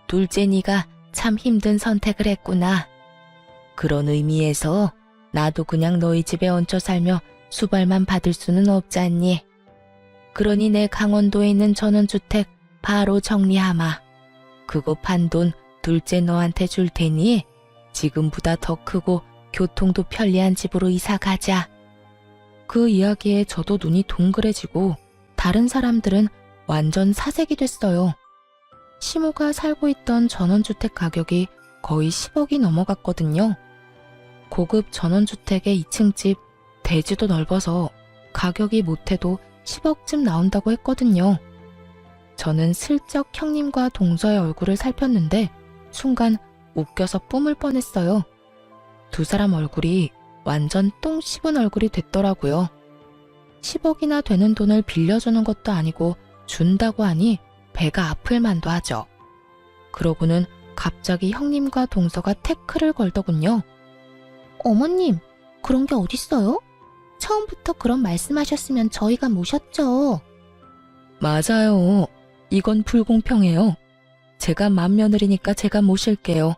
Speaker 1: 둘째 네가 참 힘든 선택을 했구나. 그런 의미에서 나도 그냥 너희 집에 얹혀 살며 수발만 받을 수는 없잖니. 그러니 내 강원도에 있는 전원주택 바로 정리하마. 그거 판 돈 둘째 너한테 줄 테니 지금보다 더 크고 교통도 편리한 집으로 이사 가자. 그 이야기에 저도 눈이 동그래지고 다른 사람들은 완전 사색이 됐어요. 시모가 살고 있던 전원주택 가격이 거의 10억이 넘어갔거든요. 고급 전원주택의 2층 집, 대지도 넓어서 가격이 못해도 10억쯤 나온다고 했거든요. 저는 슬쩍 형님과 동서의 얼굴을 살폈는데 순간 웃겨서 뿜을 뻔했어요. 2사람 얼굴이 완전 똥 씹은 얼굴이 됐더라고요. 10억이나 되는 돈을 빌려주는 것도 아니고 준다고 하니 배가 아플 만도 하죠. 그러고는 갑자기 형님과 동서가 태클을 걸더군요.
Speaker 2: 어머님, 그런 게 어딨어요? 처음부터 그런 말씀하셨으면 저희가 모셨죠.
Speaker 1: 맞아요. 이건 불공평해요. 제가 맏며느리니까 제가 모실게요.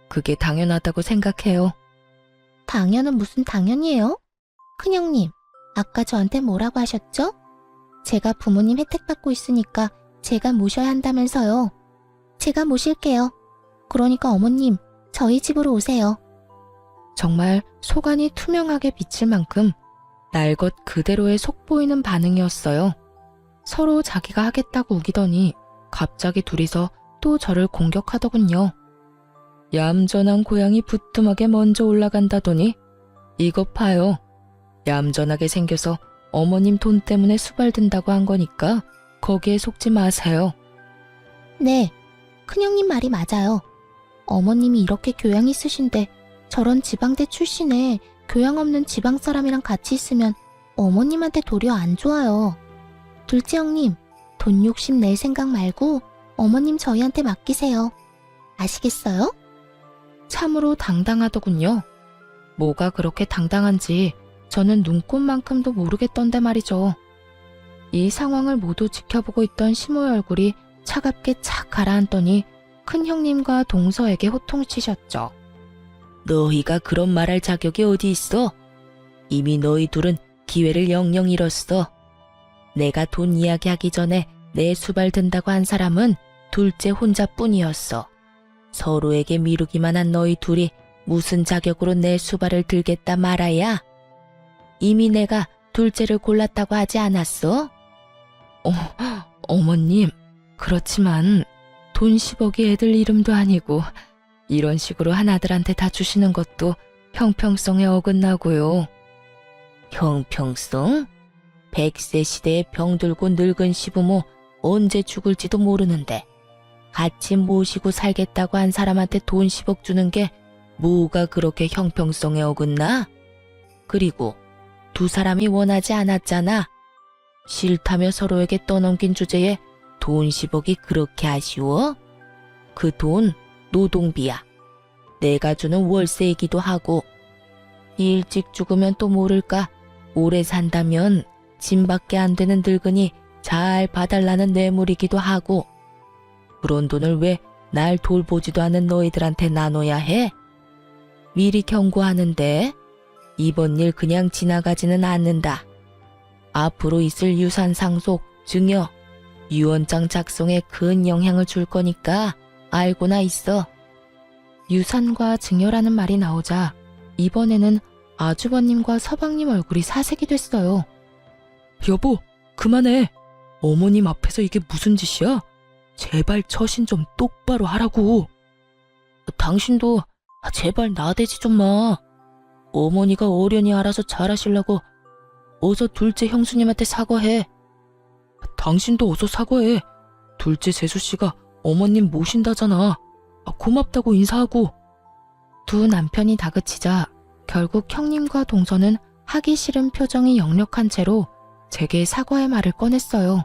Speaker 1: 그게 당연하다고 생각해요.
Speaker 2: 당연은 무슨 당연이에요? 큰형님, 아까 저한테 뭐라고 하셨죠? 제가 부모님 혜택 받고 있으니까 제가 모셔야 한다면서요. 제가 모실게요. 그러니까 어머님, 저희 집으로 오세요.
Speaker 1: 정말 속안이 투명하게 비칠 만큼 날 것 그대로의 속보이는 반응이었어요. 서로 자기가 하겠다고 우기더니 갑자기 둘이서 또 저를 공격하더군요. 얌전한 고양이 부뚜막에 먼저 올라간다더니 이것 봐요. 얌전하게 생겨서 어머님 돈 때문에 수발든다고 한 거니까 거기에 속지 마세요.
Speaker 2: 네, 큰형님 말이 맞아요. 어머님이 이렇게 교양 있으신데 저런 지방대 출신에 교양 없는 지방 사람이랑 같이 있으면 어머님한테 도리어 안 좋아요. 둘째 형님, 돈 욕심 낼 생각 말고 어머님 저희한테 맡기세요. 아시겠어요?
Speaker 1: 참으로 당당하더군요. 뭐가 그렇게 당당한지 저는 눈꽃만큼도 모르겠던데 말이죠. 이 상황을 모두 지켜보고 있던 시모의 얼굴이 차갑게 착 가라앉더니 큰형님과 동서에게 호통치셨죠. 너희가 그런 말할 자격이 어디 있어? 이미 너희 둘은 기회를 영영 잃었어. 내가 돈 이야기하기 전에 내 수발 든다고 한 사람은 둘째 혼자뿐이었어. 서로에게 미루기만 한 너희 둘이 무슨 자격으로 내 수발을 들겠다 말아야? 이미 내가 둘째를 골랐다고 하지 않았어? 어머님, 그렇지만 돈 10억이 애들 이름도 아니고 이런 식으로 하나들한테 다 주시는 것도 형평성에 어긋나고요. 형평성? 100세 시대에 병들고 늙은 시부모 언제 죽을지도 모르는데 같이 모시고 살겠다고 한 사람한테 돈 10억 주는 게 뭐가 그렇게 형평성에 어긋나? 그리고 두 사람이 원하지 않았잖아. 싫다며 서로에게 떠넘긴 주제에 돈 10억이 그렇게 아쉬워? 그 돈 노동비야. 내가 주는 월세이기도 하고 일찍 죽으면 또 모를까 오래 산다면 짐밖에 안 되는 늙은이 잘 봐달라는 뇌물이기도 하고 그런 돈을 왜 날 돌보지도 않은 너희들한테 나눠야 해? 미리 경고하는데 이번 일 그냥 지나가지는 않는다. 앞으로 있을 유산 상속, 증여, 유언장 작성에 큰 영향을 줄 거니까 알고나 있어. 유산과 증여라는 말이 나오자 이번에는 아주버님과 서방님 얼굴이 사색이 됐어요. 여보, 그만해. 어머님 앞에서 이게 무슨 짓이야? 제발 처신 좀 똑바로 하라고. 당신도 제발 나대지 좀 마. 어머니가 어련히 알아서 잘하시려고 어서 둘째 형수님한테 사과해. 당신도 어서 사과해. 둘째 재수씨가 어머님 모신다잖아. 고맙다고 인사하고. 두 남편이 다그치자 결국 형님과 동서는 하기 싫은 표정이 역력한 채로 제게 사과의 말을 꺼냈어요.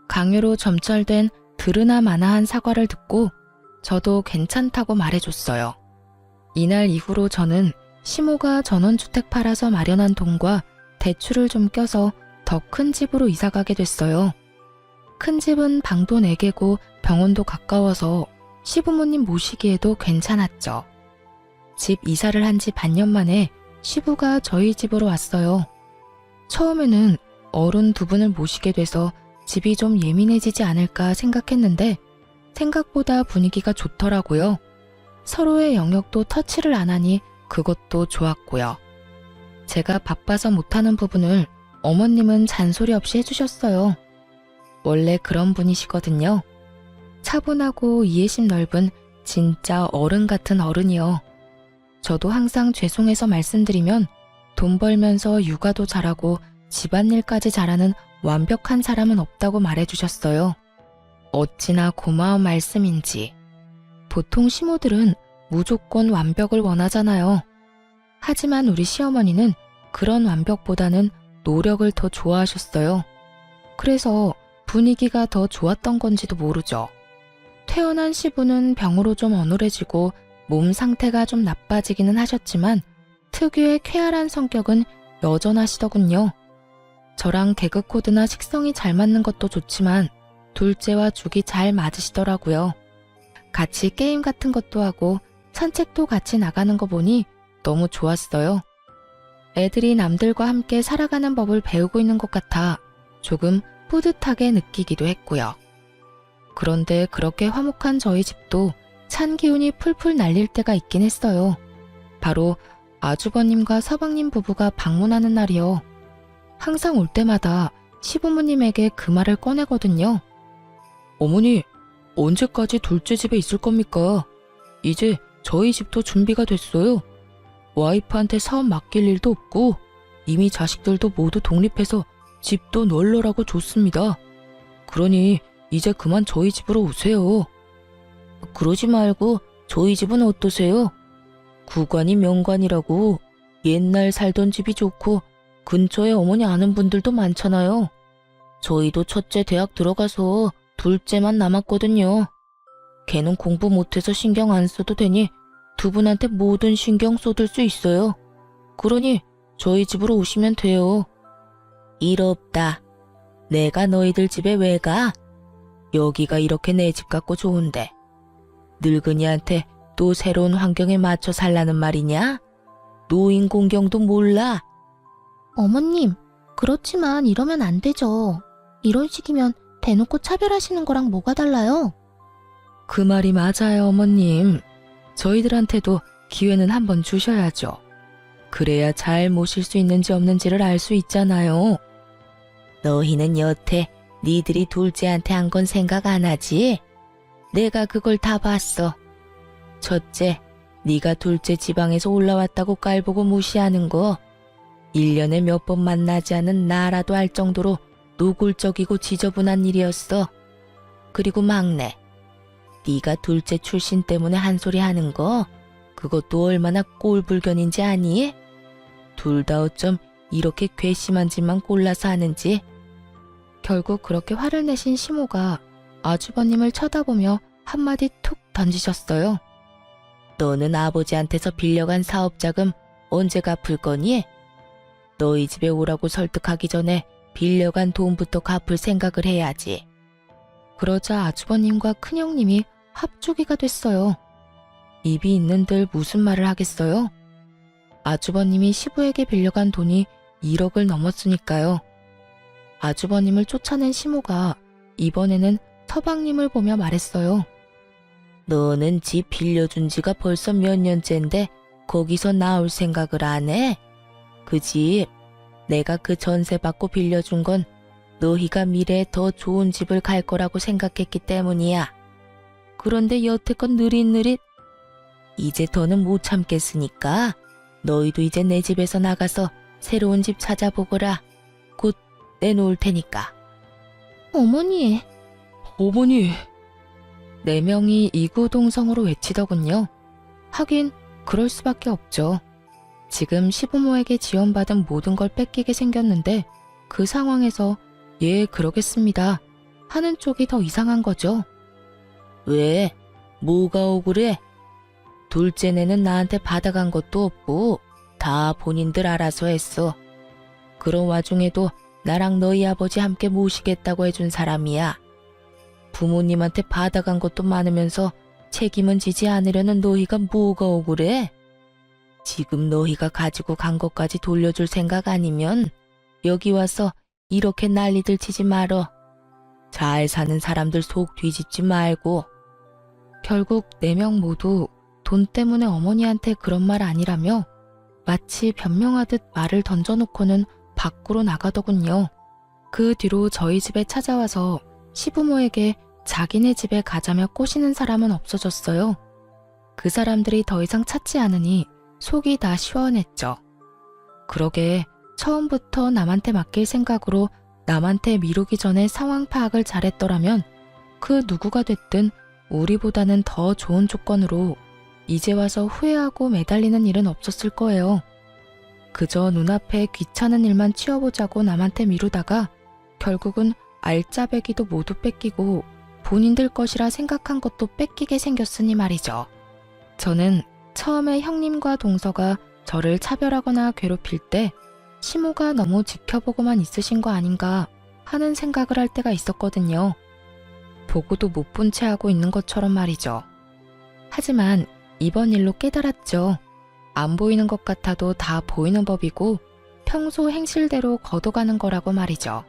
Speaker 1: 강요로 점철된 들으나 마나한 사과를 듣고 저도 괜찮다고 말해줬어요. 이날 이후로 저는 시모가 전원주택 팔아서 마련한 돈과 대출을 좀 껴서 더 큰 집으로 이사가게 됐어요. 큰 집은 방도 4개고 병원도 가까워서 시부모님 모시기에도 괜찮았죠. 집 이사를 한 지 반년 만에 시부가 저희 집으로 왔어요. 처음에는 어른 두 분을 모시게 돼서 집이 좀 예민해지지 않을까 생각했는데 생각보다 분위기가 좋더라고요. 서로의 영역도 터치를 안 하니 그것도 좋았고요. 제가 바빠서 못하는 부분을 어머님은 잔소리 없이 해주셨어요. 원래 그런 분이시거든요. 차분하고 이해심 넓은 진짜 어른 같은 어른이요. 저도 항상 죄송해서 말씀드리면 돈 벌면서 육아도 잘하고 집안일까지 잘하는 완벽한 사람은 없다고 말해주셨어요. 어찌나 고마운 말씀인지. 보통 시모들은 무조건 완벽을 원하잖아요. 하지만 우리 시어머니는 그런 완벽보다는 노력을 더 좋아하셨어요. 그래서 분위기가 더 좋았던 건지도 모르죠. 퇴원한 시부는 병으로 좀 어눌해지고 몸 상태가 좀 나빠지기는 하셨지만 특유의 쾌활한 성격은 여전하시더군요. 저랑 개그 코드나 식성이 잘 맞는 것도 좋지만 둘째와 죽이 잘 맞으시더라고요. 같이 게임 같은 것도 하고 산책도 같이 나가는 거 보니 너무 좋았어요. 애들이 남들과 함께 살아가는 법을 배우고 있는 것 같아 조금 뿌듯하게 느끼기도 했고요. 그런데 그렇게 화목한 저희 집도 찬 기운이 풀풀 날릴 때가 있긴 했어요. 바로 아주버님과 서방님 부부가 방문하는 날이요. 항상 올 때마다 시부모님에게 그 말을 꺼내거든요. 어머니, 언제까지 둘째 집에 있을 겁니까? 이제 저희 집도 준비가 됐어요. 와이프한테 사업 맡길 일도 없고 이미 자식들도 모두 독립해서 집도 널널하고 좋습니다. 그러니 이제 그만 저희 집으로 오세요. 그러지 말고 저희 집은 어떠세요? 구관이 명관이라고 옛날 살던 집이 좋고 근처에 어머니 아는 분들도 많잖아요. 저희도 첫째 대학 들어가서 둘째만 남았거든요. 걔는 공부 못해서 신경 안 써도 되니 두 분한테 모든 신경 쏟을 수 있어요. 그러니 저희 집으로 오시면 돼요. 일 없다. 내가 너희들 집에 왜 가? 여기가 이렇게 내 집 같고 좋은데 늙은이한테 또 새로운 환경에 맞춰 살라는 말이냐? 노인 공경도 몰라?
Speaker 2: 어머님, 그렇지만 이러면 안 되죠. 이런 식이면 대놓고 차별하시는 거랑 뭐가 달라요?
Speaker 1: 그 말이 맞아요, 어머님. 저희들한테도 기회는 한번 주셔야죠. 그래야 잘 모실 수 있는지 없는지를 알 수 있잖아요. 너희는 여태 니들이 둘째한테 한 건 생각 안 하지? 내가 그걸 다 봤어. 첫째, 네가 둘째 지방에서 올라왔다고 깔보고 무시하는 거. 1년에 몇 번 만나지 않은 나라도 할 정도로 노골적이고 지저분한 일이었어. 그리고 막내, 네가 둘째 출신 때문에 한 소리 하는 거 그것도 얼마나 꼴불견인지 아니? 둘 다 어쩜 이렇게 괘씸한 짓만 골라서 하는지. 결국 그렇게 화를 내신 시모가 아주버님을 쳐다보며 한마디 툭 던지셨어요. 너는 아버지한테서 빌려간 사업자금 언제 갚을 거니? 너희 집에 오라고 설득하기 전에 빌려간 돈부터 갚을 생각을 해야지. 그러자 아주버님과 큰형님이 합주기가 됐어요. 입이 있는들 무슨 말을 하겠어요? 아주버님이 시부에게 빌려간 돈이 1억을 넘었으니까요. 아주버님을 쫓아낸 시모가 이번에는 서방님을 보며 말했어요. 너는 집 빌려준 지가 벌써 몇 년째인데 거기서 나올 생각을 안 해? 그 집, 내가 그 전세 받고 빌려준 건 너희가 미래에 더 좋은 집을 갈 거라고 생각했기 때문이야. 그런데 여태껏 느릿느릿 이제 더는 못 참겠으니까 너희도 이제 내 집에서 나가서 새로운 집 찾아보거라. 곧 내놓을 테니까.
Speaker 2: 어머니.
Speaker 1: 어머니. 4명이 이구동성으로 외치더군요. 하긴 그럴 수밖에 없죠. 지금 시부모에게 지원받은 모든 걸 뺏기게 생겼는데 그 상황에서 예, 그러겠습니다 하는 쪽이 더 이상한 거죠. 왜? 뭐가 억울해? 둘째네는 나한테 받아간 것도 없고 다 본인들 알아서 했어. 그런 와중에도 나랑 너희 아버지 함께 모시겠다고 해준 사람이야. 부모님한테 받아간 것도 많으면서 책임은 지지 않으려는 너희가 뭐가 억울해? 지금 너희가 가지고 간 것까지 돌려줄 생각 아니면 여기 와서 이렇게 난리들 치지 말어. 잘 사는 사람들 속 뒤집지 말고. 결국 4명 모두 돈 때문에 어머니한테 그런 말 아니라며 마치 변명하듯 말을 던져놓고는 밖으로 나가더군요. 그 뒤로 저희 집에 찾아와서 시부모에게 자기네 집에 가자며 꼬시는 사람은 없어졌어요. 그 사람들이 더 이상 찾지 않으니 속이 다 시원했죠. 그러게 처음부터 남한테 맡길 생각으로 남한테 미루기 전에 상황 파악을 잘했더라면 그 누구가 됐든 우리보다는 더 좋은 조건으로 이제 와서 후회하고 매달리는 일은 없었을 거예요. 그저 눈앞에 귀찮은 일만 치워보자고 남한테 미루다가 결국은 알짜배기도 모두 뺏기고 본인들 것이라 생각한 것도 뺏기게 생겼으니 말이죠. 저는 처음에 형님과 동서가 저를 차별하거나 괴롭힐 때 시모가 너무 지켜보고만 있으신 거 아닌가 하는 생각을 할 때가 있었거든요. 보고도 못 본 채 하고 있는 것처럼 말이죠. 하지만 이번 일로 깨달았죠. 안 보이는 것 같아도 다 보이는 법이고 평소 행실대로 걷어가는 거라고 말이죠.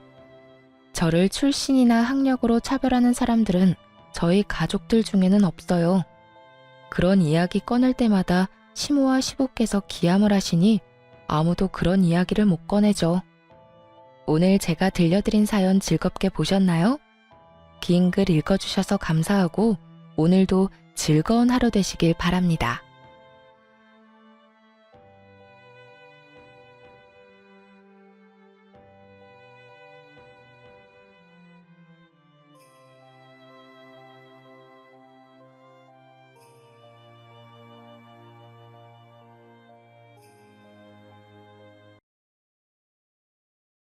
Speaker 1: 저를 출신이나 학력으로 차별하는 사람들은 저희 가족들 중에는 없어요. 그런 이야기 꺼낼 때마다 시모와 시부께서 기함을 하시니 아무도 그런 이야기를 못 꺼내죠. 오늘 제가 들려드린 사연 즐겁게 보셨나요? 긴 글 읽어주셔서 감사하고 오늘도 즐거운 하루 되시길 바랍니다.